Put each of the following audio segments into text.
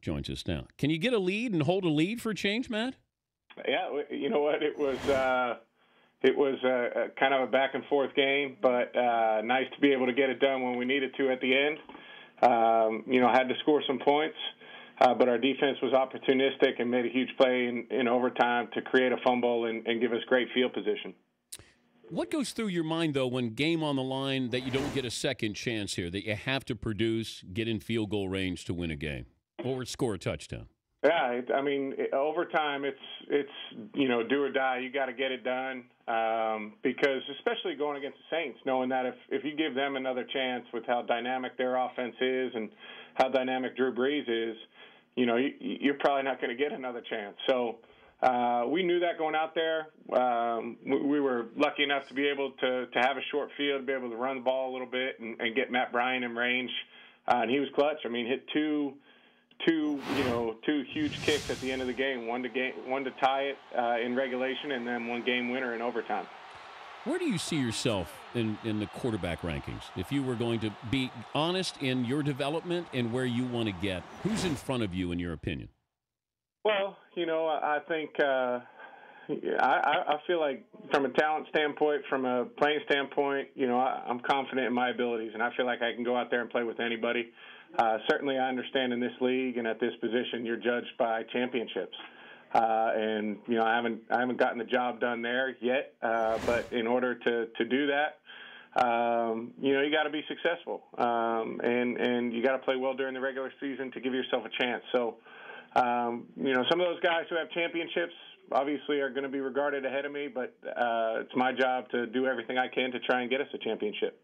joins us now. Can you get a lead and hold a lead for a change, Matt? Yeah, you know what? It was kind of a back and forth game, but nice to be able to get it done when we needed to at the end. Had to score some points, but our defense was opportunistic and made a huge play in overtime to create a fumble and give us great field position. What goes through your mind, though, when game on the line that you don't get a second chance here, that you have to produce, get in field goal range to win a game or score a touchdown? Yeah, I mean, overtime, it's do or die. You got to get it done because, especially going against the Saints, knowing that if you give them another chance with how dynamic their offense is and how dynamic Drew Brees is, you're probably not going to get another chance. So we knew that going out there. We were lucky enough to be able to have a short field, be able to run the ball a little bit and get Matt Bryant in range, and he was clutch. I mean, hit two huge kicks at the end of the game, one to tie it in regulation, and then one game winner in overtime. Where do you see yourself in the quarterback rankings? If you were going to be honest in your development and where you want to get, who's in front of you in your opinion? Well, I think I feel like from a talent standpoint, from a playing standpoint, I'm confident in my abilities, and I feel like I can go out there and play with anybody. Certainly, I understand in this league and at this position, you're judged by championships, and I haven't gotten the job done there yet. But in order to do that, you got to be successful, and you got to play well during the regular season to give yourself a chance. So, some of those guys who have championships obviously are going to be regarded ahead of me, but it's my job to do everything I can to try and get us a championship.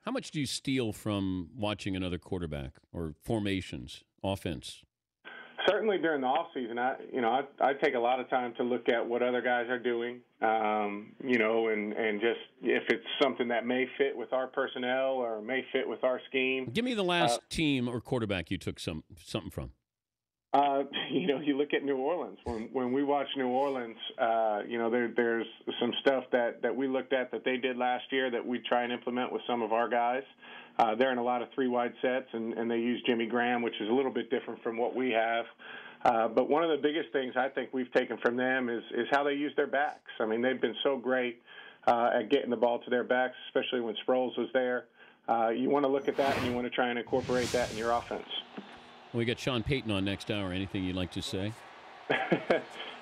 How much do you steal from watching another quarterback or formations, offense? Certainly during the off season, I take a lot of time to look at what other guys are doing, and just if it's something that may fit with our personnel or may fit with our scheme. Give me the last team or quarterback you took something from. You look at New Orleans. When we watch New Orleans, there's some stuff that we looked at that they did last year that we try and implement with some of our guys. They're in a lot of three wide sets, and they use Jimmy Graham, which is a little bit different from what we have. But one of the biggest things I think we've taken from them is how they use their backs. I mean, they've been so great at getting the ball to their backs, especially when Sproles was there. You want to look at that, and you want to try and incorporate that in your offense. We got Sean Payton on next hour. Anything you'd like to say?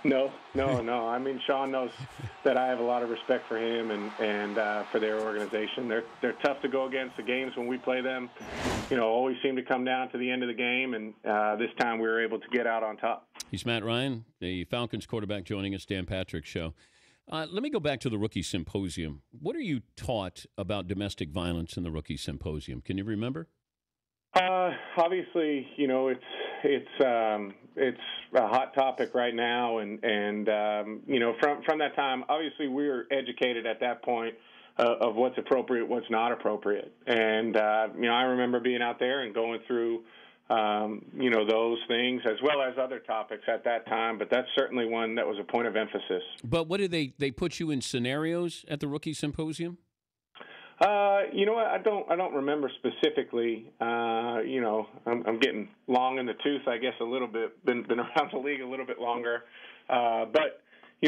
No. I mean, Sean knows that I have a lot of respect for him and for their organization. They're tough to go against. The games when we play them, always seem to come down to the end of the game, and this time we were able to get out on top. He's Matt Ryan, the Falcons quarterback, joining us, Dan Patrick Show. Let me go back to the Rookie Symposium. What are you taught about domestic violence in the Rookie Symposium? Can you remember? Obviously, it's a hot topic right now, and from that time, obviously we were educated at that point of what's appropriate, what's not appropriate, and I remember being out there and going through those things as well as other topics at that time. But that's certainly one that was a point of emphasis. But what did they put you in scenarios at the Rookie Symposium? I don't remember specifically. I'm getting long in the tooth, I guess, a little bit. Been around the league a little bit longer, but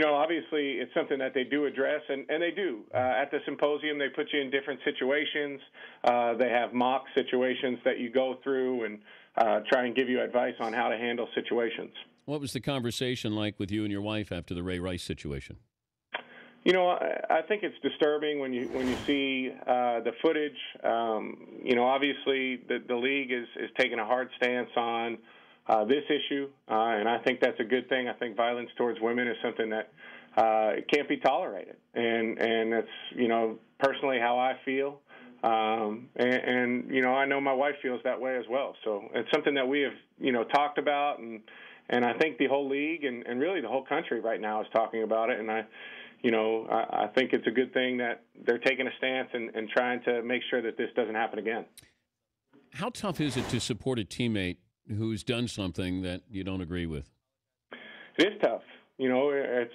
obviously it's something that they do address, and they do at the symposium. They put you in different situations. They have mock situations that you go through and try and give you advice on how to handle situations. What was the conversation like with you and your wife after the Ray Rice situation? I think it's disturbing when you see the footage. Obviously the league is taking a hard stance on this issue, and I think that's a good thing. I think violence towards women is something that can't be tolerated, and that's personally how I feel. And I know my wife feels that way as well. So it's something that we have talked about, and I think the whole league and really the whole country right now is talking about it, and I think it's a good thing that they're taking a stance and trying to make sure that this doesn't happen again. How tough is it to support a teammate who's done something that you don't agree with? It is tough. It's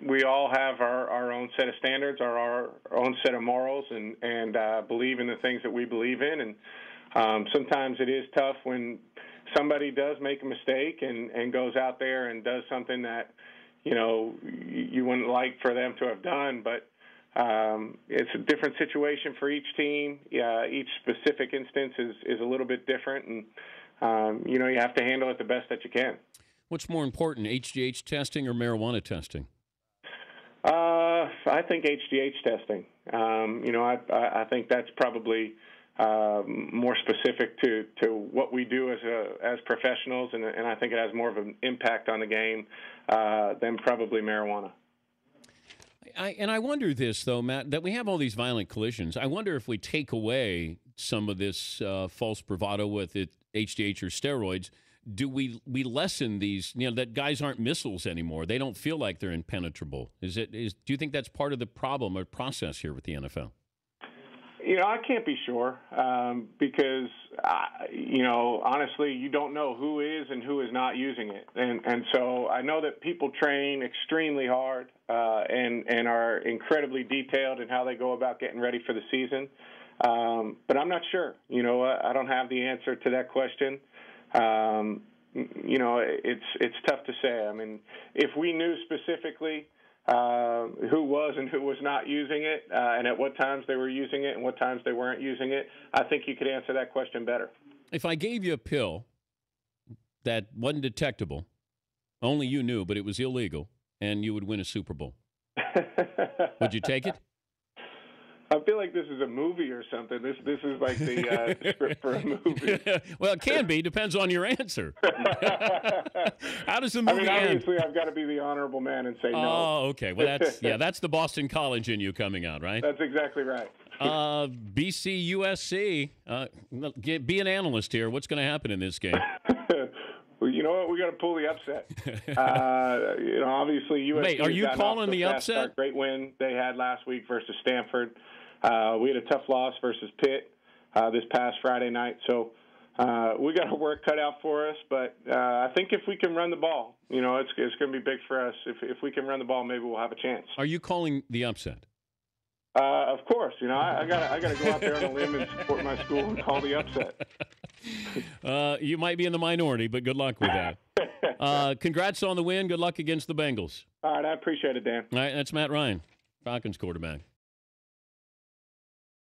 we all have our own set of standards, our own set of morals, and believe in the things that we believe in. And sometimes it is tough when somebody does make a mistake and goes out there and does something that, you wouldn't like for them to have done. But it's a different situation for each team. Each specific instance is a little bit different, and, you have to handle it the best that you can. What's more important, HGH testing or marijuana testing? I think HGH testing. I think that's probably more specific to what we do as professionals, and I think it has more of an impact on the game than probably marijuana. I wonder this, though, Matt, that we have all these violent collisions. I wonder if we take away some of this false bravado with HGH or steroids, do we lessen these, that guys aren't missiles anymore? They don't feel like they're impenetrable. Do you think that's part of the problem or process here with the NFL? I can't be sure because, honestly, you don't know who is and who is not using it. And so I know that people train extremely hard and are incredibly detailed in how they go about getting ready for the season. But I'm not sure. I don't have the answer to that question. It's tough to say. I mean, if we knew specifically who was and who was not using it, and at what times they were using it and what times they weren't using it, I think you could answer that question better. If I gave you a pill that wasn't detectable, only you knew, but it was illegal, and you would win a Super Bowl, would you take it? I feel like this is a movie or something. This is like the script for a movie. Well, it can be. Depends on your answer. How does the movie end? Obviously, I've got to be the honorable man and say no. Oh, okay. Well, that's the Boston College in you coming out, right? That's exactly right. BC, USC. Be an analyst here. What's going to happen in this game? Well, you know what? We got to pull the upset. Obviously, USC. Wait, are you calling the upset? Great win they had last week versus Stanford. We had a tough loss versus Pitt this past Friday night. So we got our work cut out for us. But I think if we can run the ball, it's going to be big for us. If we can run the ball, maybe we'll have a chance. Are you calling the upset? Of course. I got to go out there on a limb and support my school and call the upset. You might be in the minority, but good luck with that. Congrats on the win. Good luck against the Bengals. All right, I appreciate it, Dan. All right, that's Matt Ryan, Falcons quarterback.